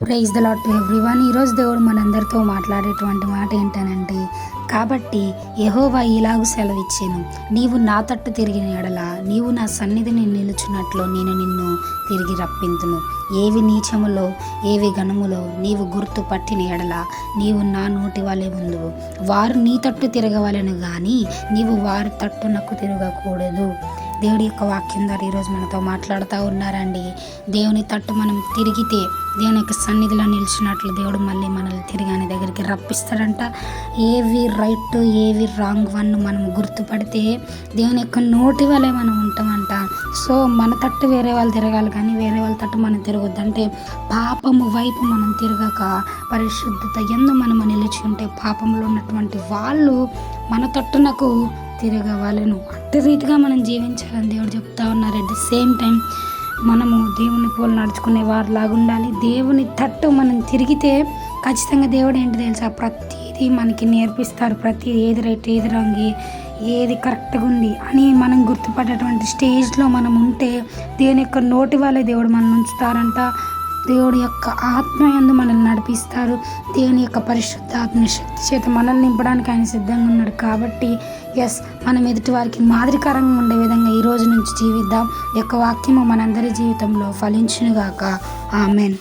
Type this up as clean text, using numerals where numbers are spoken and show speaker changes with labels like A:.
A: Praise the Lord to everyone. ఈరోజు దేవుడు మనందరితో మాట్లాడేటువంటి మాట ఏంటనంటే, కాబట్టి యెహోవా ఇలాగు సెలవిచ్చెను, నీవు నా తట్టు తిరిగిన ఎడల నీవు నా సన్నిధిని నిలుచున్నట్లు నేను నిన్ను తిరిగి రప్పింతును. ఏవి నీచములో ఏవి ఘనములో నీవు గుర్తు పట్టిన ఎడల నీవు నా నోటి వలె ముందు వారు నీ తట్టు తిరగవలెను గాని నీవు వారి తట్టునకు తిరగకూడదు. దేవుడి యొక్క వాక్యం ద్వారా ఈరోజు మనతో మాట్లాడుతూ ఉన్నారండి. దేవుని తట్టు మనం తిరిగితే దేవుని యొక్క సన్నిధిలో నిలిచినట్లు దేవుడు మళ్ళీ మనల్ని తిరిగి ఆయన దగ్గరికి రప్పిస్తాడంట. ఏవి రైట్ ఏవి రాంగ్ వన్ మనం గుర్తుపడితే దేవుని యొక్క నోటి వలె మనం ఉంటామంట. సో మన తట్టు వేరే వాళ్ళు తిరగాలి కానీ వేరే వాళ్ళ తట్టు మనం తిరగొద్దు. అంటే పాపము వైపు మనం తిరగక పరిశుద్ధత యందు మనము నిలిచి ఉంటే పాపంలో ఉన్నటువంటి వాళ్ళు మన తట్టునకు తిరగవాలను. అట్టి రీతిగా మనం జీవించాలని దేవుడు చెప్తా ఉన్నారు. అట్ ది సేమ్ టైం మనము దేవుని పోలు నడుచుకునే వారిలాగా ఉండాలి. దేవుని తట్టు మనం తిరిగితే ఖచ్చితంగా దేవుడు ఏంటి తెలుసా, ప్రతిదీ మనకి నేర్పిస్తారు. ప్రతి ఏది రైట్ ఏది రాంగ్ ఏది కరెక్ట్గా ఉంది అని మనం గుర్తుపడేటువంటి స్టేజ్లో మనం ఉంటే దేవుని యొక్క నోటి వల్లే దేవుడు మనం ఉంచుతారంట. దేవుడి యొక్క ఆత్మ యందు మనల్ని నడిపిస్తారు. దేవుని యొక్క పరిశుద్ధ ఆత్మ శక్తి చేత మనల్ని నింపడానికి ఆయన సిద్ధంగా ఉన్నాడు. కాబట్టి మనం ఎదుటి వారికి మాదిరికరంగా ఉండే విధంగా ఈ రోజు నుంచి జీవిద్దాం. ఈ యొక్క వాక్యము మనందరి జీవితంలో ఫలించునుగాక. ఆమెన్.